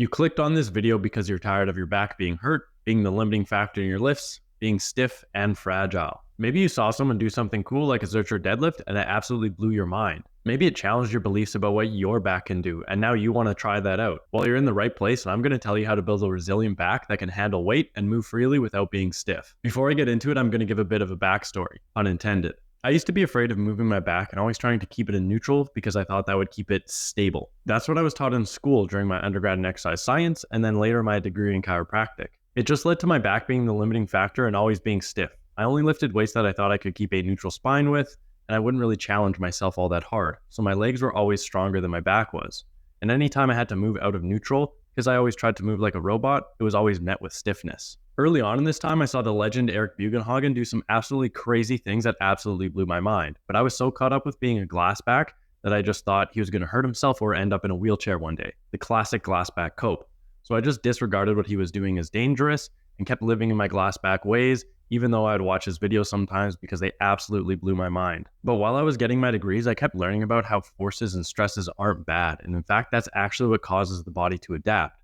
You clicked on this video because you're tired of your back being hurt, being the limiting factor in your lifts, being stiff and fragile. Maybe you saw someone do something cool like a search or deadlift and it absolutely blew your mind. Maybe it challenged your beliefs about what your back can do, and now you want to try that out. Well, you're in the right place, and I'm going to tell you how to build a resilient back that can handle weight and move freely without being stiff. Before I get into it, I'm going to give a bit of a backstory, unintended. I used to be afraid of moving my back and always trying to keep it in neutral because I thought that would keep it stable. That's what I was taught in school during my undergrad in exercise science and then later my degree in chiropractic. It just led to my back being the limiting factor and always being stiff. I only lifted weights that I thought I could keep a neutral spine with, and I wouldn't really challenge myself all that hard, so my legs were always stronger than my back was. And anytime I had to move out of neutral, because I always tried to move like a robot, it was always met with stiffness. Early on in this time, I saw the legend Eric Bugenhagen do some absolutely crazy things that absolutely blew my mind, but I was so caught up with being a glass back that I just thought he was going to hurt himself or end up in a wheelchair one day, the classic glass back cope. So I just disregarded what he was doing as dangerous and kept living in my glass back ways, even though I'd watch his videos sometimes because they absolutely blew my mind. But while I was getting my degrees, I kept learning about how forces and stresses aren't bad, and in fact, that's actually what causes the body to adapt.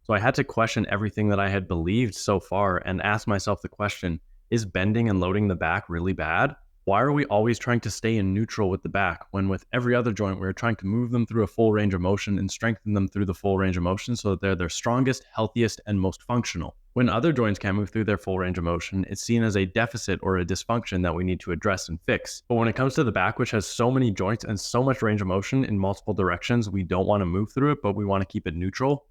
So I had to question everything that I had believed so far and ask myself the question, is bending and loading the back really bad? Why are we always trying to stay in neutral with the back when with every other joint we're trying to move them through a full range of motion and strengthen them through the full range of motion so that they're their strongest, healthiest, and most functional? When other joints can't move through their full range of motion, it's seen as a deficit or a dysfunction that we need to address and fix. But when it comes to the back, which has so many joints and so much range of motion in multiple directions, we don't want to move through it, but we want to keep it neutral.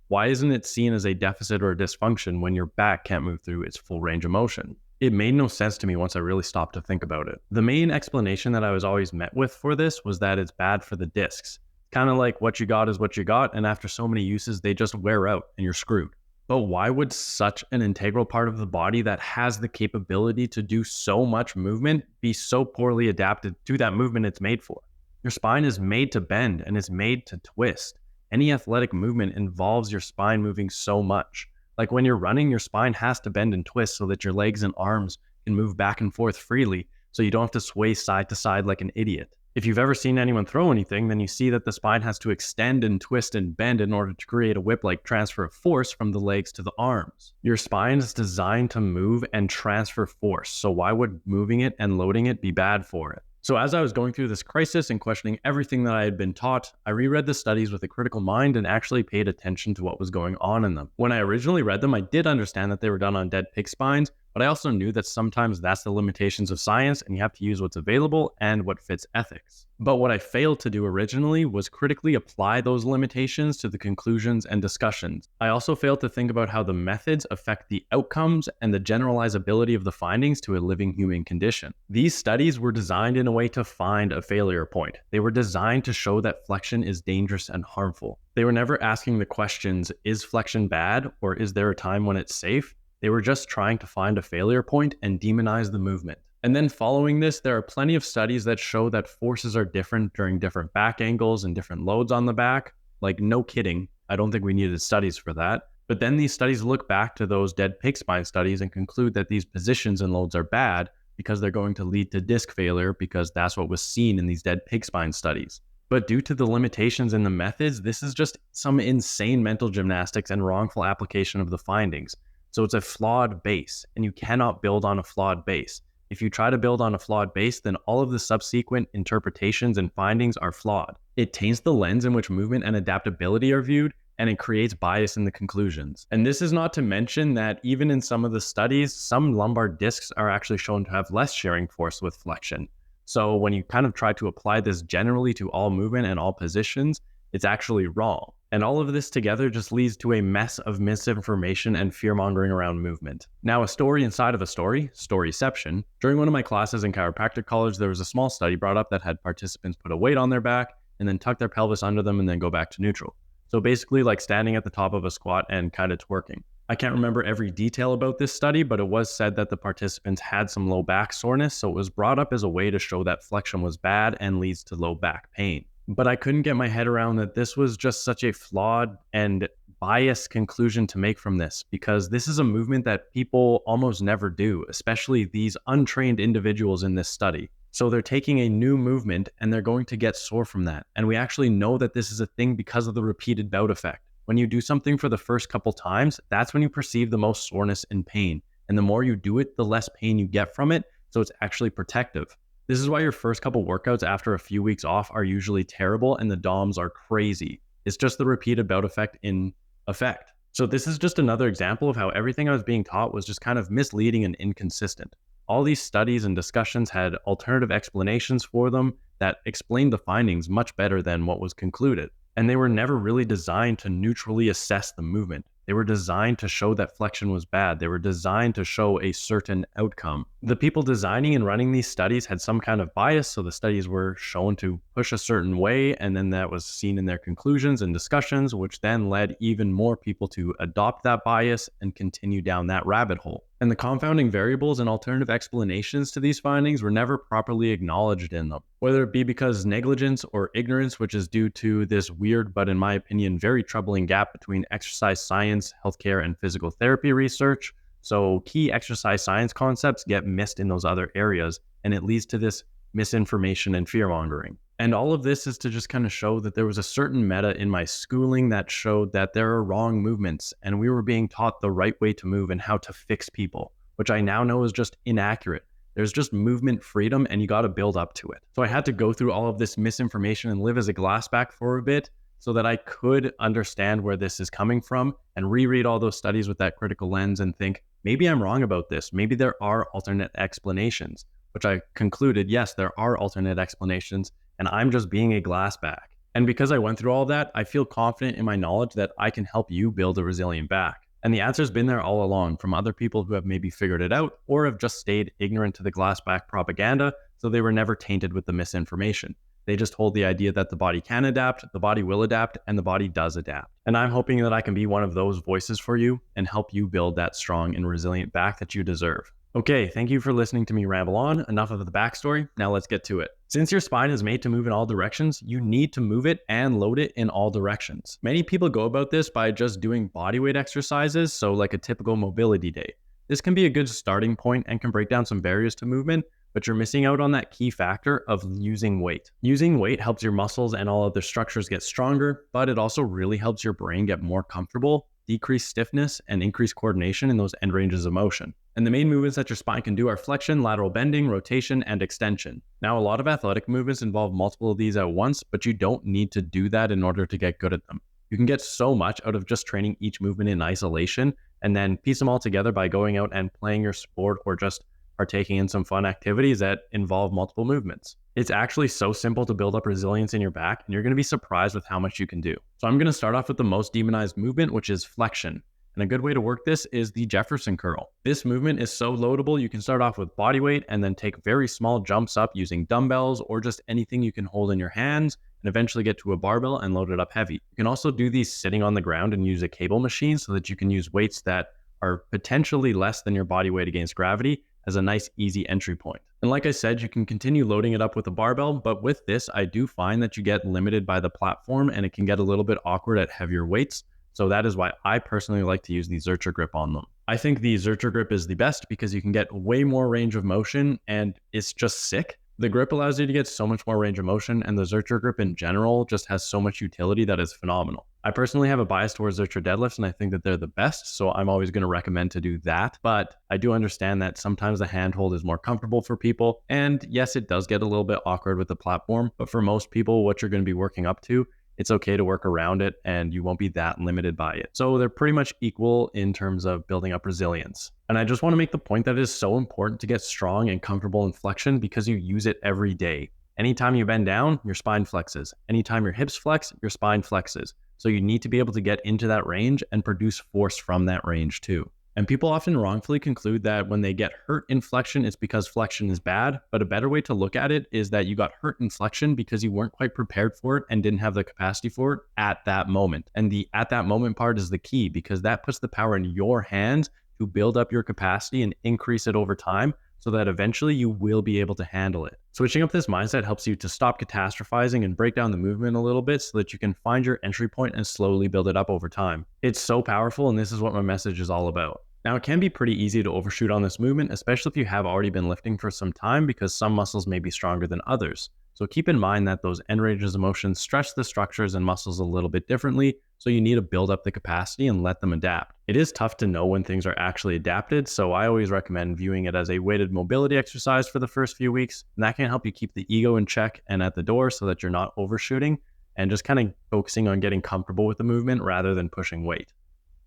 Why isn't it seen as a deficit or a dysfunction when your back can't move through its full range of motion? It made no sense to me once I really stopped to think about it. The main explanation that I was always met with for this was that it's bad for the discs. Kind of like what you got is what you got, and after so many uses, they just wear out and you're screwed. But why would such an integral part of the body that has the capability to do so much movement be so poorly adapted to that movement it's made for? Your spine is made to bend and it's made to twist. Any athletic movement involves your spine moving so much. Like when you're running, your spine has to bend and twist so that your legs and arms can move back and forth freely, so you don't have to sway side to side like an idiot. If you've ever seen anyone throw anything, then you see that the spine has to extend and twist and bend in order to create a whip-like transfer of force from the legs to the arms. Your spine is designed to move and transfer force, so why would moving it and loading it be bad for it? So as I was going through this crisis and questioning everything that I had been taught, I reread the studies with a critical mind and actually paid attention to what was going on in them. When I originally read them, I did understand that they were done on dead pig spines, but I also knew that sometimes that's the limitations of science and you have to use what's available and what fits ethics. But what I failed to do originally was critically apply those limitations to the conclusions and discussions. I also failed to think about how the methods affect the outcomes and the generalizability of the findings to a living human condition. These studies were designed in a way to find a failure point. They were designed to show that flexion is dangerous and harmful. They were never asking the questions, is flexion bad or is there a time when it's safe? They were just trying to find a failure point and demonize the movement. And then following this, there are plenty of studies that show that forces are different during different back angles and different loads on the back. Like, no kidding. I don't think we needed studies for that. But then these studies look back to those dead pig spine studies and conclude that these positions and loads are bad because they're going to lead to disc failure because that's what was seen in these dead pig spine studies. But due to the limitations in the methods, this is just some insane mental gymnastics and wrongful application of the findings. So it's a flawed base, and you cannot build on a flawed base. If you try to build on a flawed base, then all of the subsequent interpretations and findings are flawed. It taints the lens in which movement and adaptability are viewed, and it creates bias in the conclusions. And this is not to mention that even in some of the studies, some lumbar discs are actually shown to have less shearing force with flexion. So when you kind of try to apply this generally to all movement and all positions, it's actually wrong. And all of this together just leads to a mess of misinformation and fear-mongering around movement. Now, a story inside of a story, storyception. During one of my classes in chiropractic college, there was a small study brought up that had participants put a weight on their back and then tuck their pelvis under them and then go back to neutral. So basically like standing at the top of a squat and kind of twerking. I can't remember every detail about this study, but it was said that the participants had some low back soreness, so it was brought up as a way to show that flexion was bad and leads to low back pain. But I couldn't get my head around that this was just such a flawed and biased conclusion to make from this, because this is a movement that people almost never do, especially these untrained individuals in this study. So they're taking a new movement and they're going to get sore from that. And we actually know that this is a thing because of the repeated bout effect. When you do something for the first couple times, that's when you perceive the most soreness and pain. And the more you do it, the less pain you get from it. So it's actually protective. This is why your first couple workouts after a few weeks off are usually terrible and the DOMs are crazy. It's just the repeated bout effect in effect. So this is just another example of how everything I was being taught was just kind of misleading and inconsistent. All these studies and discussions had alternative explanations for them that explained the findings much better than what was concluded. And they were never really designed to neutrally assess the movement. They were designed to show that flexion was bad. They were designed to show a certain outcome. The people designing and running these studies had some kind of bias, so the studies were shown to push a certain way, and then that was seen in their conclusions and discussions, which then led even more people to adopt that bias and continue down that rabbit hole. And the confounding variables and alternative explanations to these findings were never properly acknowledged in them, whether it be because negligence or ignorance, which is due to this weird but in my opinion very troubling gap between exercise science, healthcare, and physical therapy research. So key exercise science concepts get missed in those other areas, and it leads to this misinformation and fear-mongering. And all of this is to just kind of show that there was a certain meta in my schooling that showed that there are wrong movements, and we were being taught the right way to move and how to fix people, which I now know is just inaccurate. There's just movement freedom, and you got to build up to it. So I had to go through all of this misinformation and live as a glassback for a bit so that I could understand where this is coming from and reread all those studies with that critical lens and think, maybe I'm wrong about this. Maybe there are alternate explanations, which I concluded, yes, there are alternate explanations, and I'm just being a glassback. And because I went through all that, I feel confident in my knowledge that I can help you build a resilient back. And the answer's been there all along from other people who have maybe figured it out or have just stayed ignorant to the glassback propaganda, so they were never tainted with the misinformation. They just hold the idea that the body can adapt, the body will adapt, and the body does adapt. And I'm hoping that I can be one of those voices for you and help you build that strong and resilient back that you deserve. Okay, thank you for listening to me ramble on. Enough of the backstory. Now let's get to it. Since your spine is made to move in all directions, you need to move it and load it in all directions. Many people go about this by just doing bodyweight exercises, so like a typical mobility day. This can be a good starting point and can break down some barriers to movement, but you're missing out on that key factor of using weight. Using weight helps your muscles and all other structures get stronger, but it also really helps your brain get more comfortable, decrease stiffness, and increase coordination in those end ranges of motion. And the main movements that your spine can do are flexion, lateral bending, rotation, and extension. Now, a lot of athletic movements involve multiple of these at once, but you don't need to do that in order to get good at them. You can get so much out of just training each movement in isolation and then piece them all together by going out and playing your sport or just partaking in some fun activities that involve multiple movements. It's actually so simple to build up resilience in your back, and you're going to be surprised with how much you can do. So I'm going to start off with the most demonized movement, which is flexion. And a good way to work this is the Jefferson curl. This movement is so loadable, you can start off with body weight and then take very small jumps up using dumbbells or just anything you can hold in your hands and eventually get to a barbell and load it up heavy. You can also do these sitting on the ground and use a cable machine so that you can use weights that are potentially less than your body weight against gravity as a nice easy entry point. And like I said, you can continue loading it up with a barbell, but with this, I do find that you get limited by the platform and it can get a little bit awkward at heavier weights. So that is why I personally like to use the Zercher grip on them. I think the Zercher grip is the best because you can get way more range of motion and it's just sick. The grip allows you to get so much more range of motion, and the Zercher grip in general just has so much utility that is phenomenal. I personally have a bias towards Zercher deadlifts, and I think that they're the best, so I'm always going to recommend to do that. But I do understand that sometimes the handhold is more comfortable for people, and yes, it does get a little bit awkward with the platform, but for most people, what you're going to be working up to, it's okay to work around it and you won't be that limited by it. So they're pretty much equal in terms of building up resilience. And I just want to make the point that it is so important to get strong and comfortable in flexion because you use it every day. Anytime you bend down, your spine flexes. Anytime your hips flex, your spine flexes. So you need to be able to get into that range and produce force from that range too. And people often wrongfully conclude that when they get hurt in flexion, it's because flexion is bad. But a better way to look at it is that you got hurt in flexion because you weren't quite prepared for it and didn't have the capacity for it at that moment. And the at that moment part is the key because that puts the power in your hands to build up your capacity and increase it over time so that eventually you will be able to handle it. Switching up this mindset helps you to stop catastrophizing and break down the movement a little bit so that you can find your entry point and slowly build it up over time. It's so powerful, and this is what my message is all about. Now, it can be pretty easy to overshoot on this movement, especially if you have already been lifting for some time because some muscles may be stronger than others. So keep in mind that those end ranges of motion stress the structures and muscles a little bit differently, so you need to build up the capacity and let them adapt. It is tough to know when things are actually adapted, so I always recommend viewing it as a weighted mobility exercise for the first few weeks, and that can help you keep the ego in check and at the door so that you're not overshooting and just kind of focusing on getting comfortable with the movement rather than pushing weight.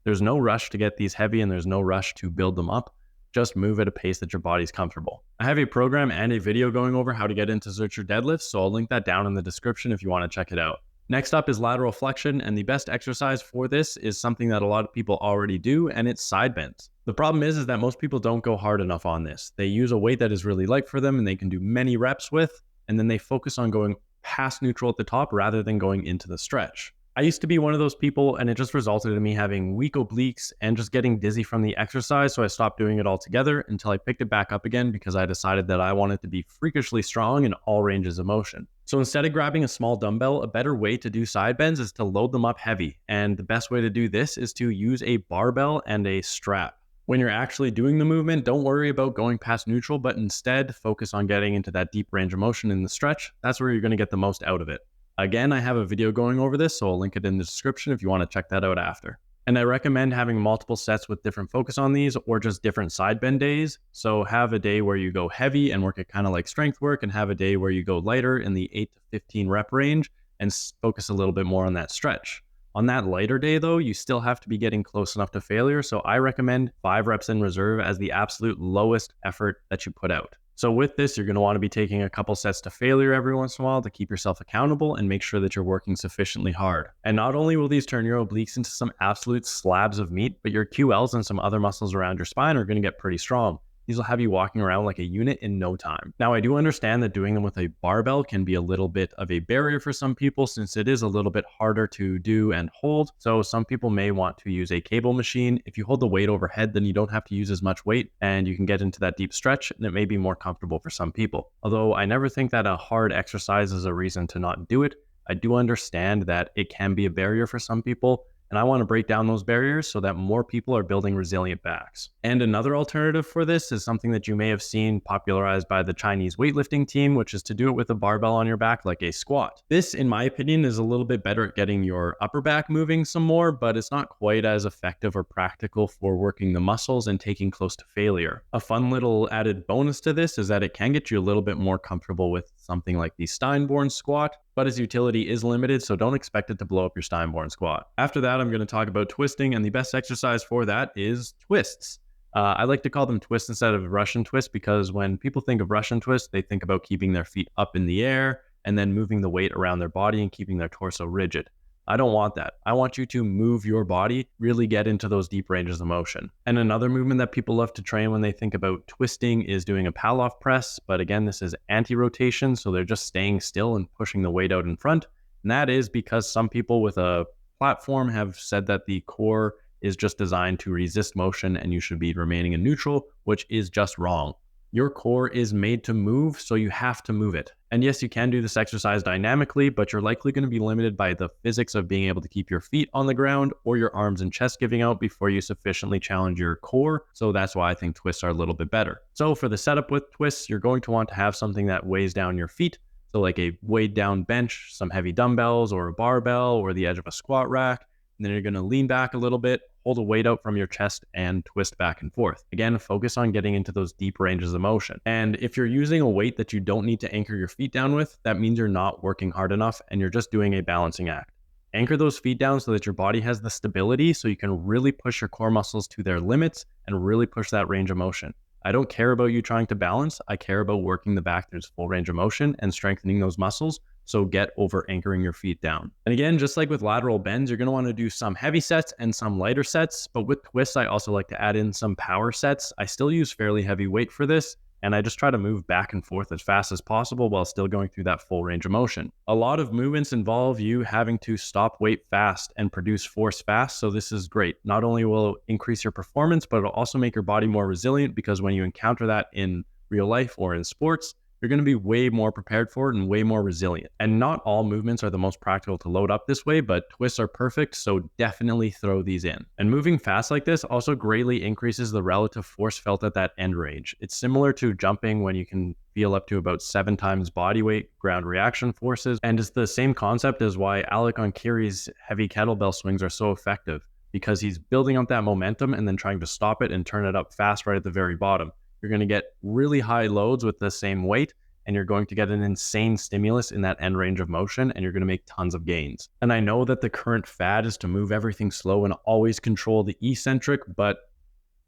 There's no rush to get these heavy and there's no rush to build them up. Just move at a pace that your body's comfortable. I have a program and a video going over how to get into Zercher deadlifts, so I'll link that down in the description if you want to check it out. Next up is lateral flexion, and the best exercise for this is something that a lot of people already do, and it's side bends. The problem is that most people don't go hard enough on this. They use a weight that is really light for them and they can do many reps with, and then they focus on going past neutral at the top rather than going into the stretch. I used to be one of those people, and it just resulted in me having weak obliques and just getting dizzy from the exercise, so I stopped doing it altogether until I picked it back up again because I decided that I wanted to be freakishly strong in all ranges of motion. So instead of grabbing a small dumbbell, a better way to do side bends is to load them up heavy, and the best way to do this is to use a barbell and a strap. When you're actually doing the movement, don't worry about going past neutral, but instead focus on getting into that deep range of motion in the stretch. That's where you're going to get the most out of it. Again, I have a video going over this, so I'll link it in the description if you want to check that out after. And I recommend having multiple sets with different focus on these or just different side bend days. So have a day where you go heavy and work it kind of like strength work, and have a day where you go lighter in the 8 to 15 rep range and focus a little bit more on that stretch. On that lighter day though, you still have to be getting close enough to failure. So I recommend 5 reps in reserve as the absolute lowest effort that you put out. So with this, you're going to want to be taking a couple sets to failure every once in a while to keep yourself accountable and make sure that you're working sufficiently hard. And not only will these turn your obliques into some absolute slabs of meat, but your QLs and some other muscles around your spine are going to get pretty strong. These will have you walking around like a unit in no time. Now, I do understand that doing them with a barbell can be a little bit of a barrier for some people since it is a little bit harder to do and hold. So some people may want to use a cable machine. If you hold the weight overhead, then you don't have to use as much weight and you can get into that deep stretch, and it may be more comfortable for some people. Although I never think that a hard exercise is a reason to not do it. I do understand that it can be a barrier for some people, and I want to break down those barriers so that more people are building resilient backs. And another alternative for this is something that you may have seen popularized by the Chinese weightlifting team, which is to do it with a barbell on your back like a squat. This, in my opinion, is a little bit better at getting your upper back moving some more, but it's not quite as effective or practical for working the muscles and taking close to failure. A fun little added bonus to this is that it can get you a little bit more comfortable with something like the Steinborn squat, but its utility is limited, so don't expect it to blow up your Steinborn squat. After that, I'm going to talk about twisting, and the best exercise for that is twists. I like to call them twists instead of Russian twists because when people think of Russian twists, they think about keeping their feet up in the air and then moving the weight around their body and keeping their torso rigid. I don't want that. I want you to move your body, really get into those deep ranges of motion. And another movement that people love to train when they think about twisting is doing a Pallof press. But again, this is anti-rotation, so they're just staying still and pushing the weight out in front. And that is because some people with a platform have said that the core is just designed to resist motion and you should be remaining in neutral, which is just wrong. Your core is made to move, so you have to move it. And yes, you can do this exercise dynamically, but you're likely going to be limited by the physics of being able to keep your feet on the ground or your arms and chest giving out before you sufficiently challenge your core. So that's why I think twists are a little bit better. So for the setup with twists, you're going to want to have something that weighs down your feet. So like a weighed down bench, some heavy dumbbells or a barbell or the edge of a squat rack. And then you're going to lean back a little bit, hold a weight out from your chest and twist back and forth. Again, focus on getting into those deep ranges of motion. And if you're using a weight that you don't need to anchor your feet down with, that means you're not working hard enough and you're just doing a balancing act. Anchor those feet down so that your body has the stability so you can really push your core muscles to their limits and really push that range of motion. I don't care about you trying to balance. I care about working the back through its full range of motion and strengthening those muscles. So get over anchoring your feet down. And again, just like with lateral bends, you're going to want to do some heavy sets and some lighter sets. But with twists, I also like to add in some power sets. I still use fairly heavy weight for this. And I just try to move back and forth as fast as possible while still going through that full range of motion. A lot of movements involve you having to stop weight fast and produce force fast. So this is great. Not only will it increase your performance, but it'll also make your body more resilient because when you encounter that in real life or in sports, you're going to be way more prepared for it and way more resilient. And not all movements are the most practical to load up this way, but twists are perfect, so definitely throw these in. And moving fast like this also greatly increases the relative force felt at that end range. It's similar to jumping when you can feel up to about 7 times body weight ground reaction forces. And it's the same concept as why Alec Onkiri's heavy kettlebell swings are so effective, because he's building up that momentum and then trying to stop it and turn it up fast right at the very bottom. You're going to get really high loads with the same weight, and you're going to get an insane stimulus in that end range of motion, and you're going to make tons of gains. And I know that the current fad is to move everything slow and always control the eccentric, but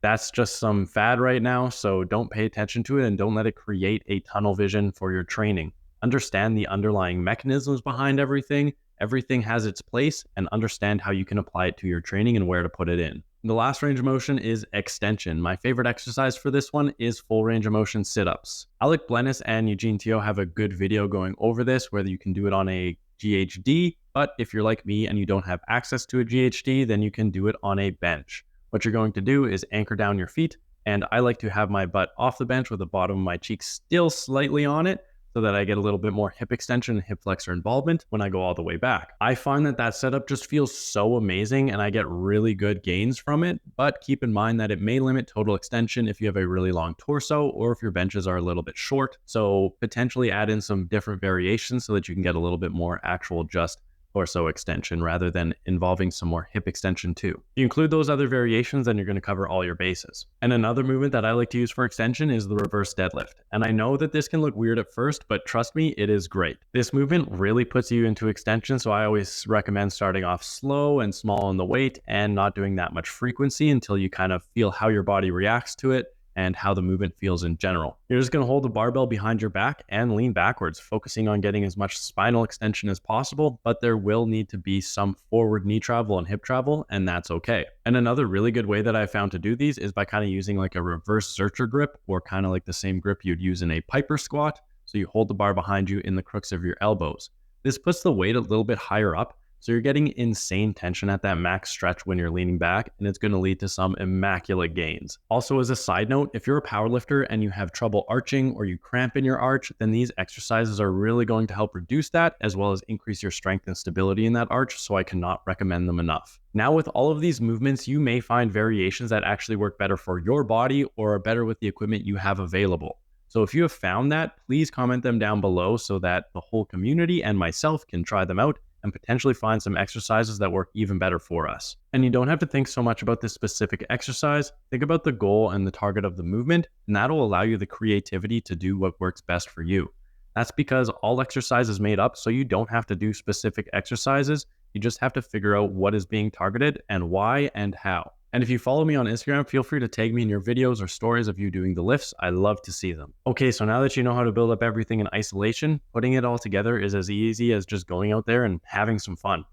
that's just some fad right now, so don't pay attention to it and don't let it create a tunnel vision for your training. Understand the underlying mechanisms behind everything. Everything has its place, and understand how you can apply it to your training and where to put it in. The last range of motion is extension. My favorite exercise for this one is full range of motion sit-ups. Alec Blenis and Eugene Teo have a good video going over this, whether you can do it on a GHD, but if you're like me and you don't have access to a GHD, then you can do it on a bench. What you're going to do is anchor down your feet, and I like to have my butt off the bench with the bottom of my cheek still slightly on it, so that I get a little bit more hip extension and hip flexor involvement when I go all the way back. I find that setup just feels so amazing, and I get really good gains from it, but keep in mind that it may limit total extension if you have a really long torso or if your benches are a little bit short. So potentially add in some different variations so that you can get a little bit more actual just torso extension rather than involving some more hip extension too. If you include those other variations, then you're going to cover all your bases. And another movement that I like to use for extension is the reverse deadlift. And I know that this can look weird at first, but trust me, it is great. This movement really puts you into extension, so I always recommend starting off slow and small in the weight and not doing that much frequency until you kind of feel how your body reacts to it and how the movement feels in general. You're just going to hold the barbell behind your back and lean backwards, focusing on getting as much spinal extension as possible, but there will need to be some forward knee travel and hip travel, and that's okay. And another really good way that I found to do these is by kind of using like a reverse Zercher grip, or kind of like the same grip you'd use in a Piper squat. So you hold the bar behind you in the crooks of your elbows. This puts the weight a little bit higher up, so you're getting insane tension at that max stretch when you're leaning back, and it's going to lead to some immaculate gains. Also, as a side note, if you're a powerlifter and you have trouble arching or you cramp in your arch, then these exercises are really going to help reduce that, as well as increase your strength and stability in that arch, so I cannot recommend them enough. Now, with all of these movements, you may find variations that actually work better for your body or are better with the equipment you have available. So if you have found that, please comment them down below so that the whole community and myself can try them out and potentially find some exercises that work even better for us. And you don't have to think so much about this specific exercise. Think about the goal and the target of the movement, and that'll allow you the creativity to do what works best for you. That's because all exercise is made up, so you don't have to do specific exercises. You just have to figure out what is being targeted and why and how. And if you follow me on Instagram, feel free to tag me in your videos or stories of you doing the lifts. I love to see them. Okay, so now that you know how to build up everything in isolation, putting it all together is as easy as just going out there and having some fun.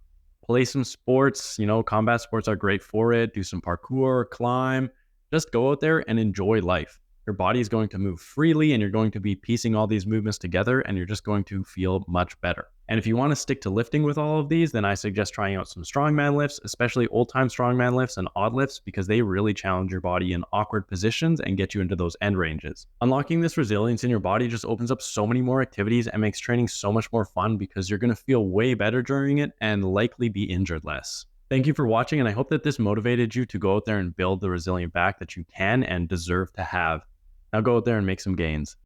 Play some sports, combat sports are great for it. Do some parkour, climb, just go out there and enjoy life. Your body is going to move freely, and you're going to be piecing all these movements together, and you're just going to feel much better. And if you want to stick to lifting with all of these, then I suggest trying out some strongman lifts, especially old-time strongman lifts and odd lifts, because they really challenge your body in awkward positions and get you into those end ranges. Unlocking this resilience in your body just opens up so many more activities and makes training so much more fun, because you're going to feel way better during it and likely be injured less. Thank you for watching, and I hope that this motivated you to go out there and build the resilient back that you can and deserve to have. Now go out there and make some gains.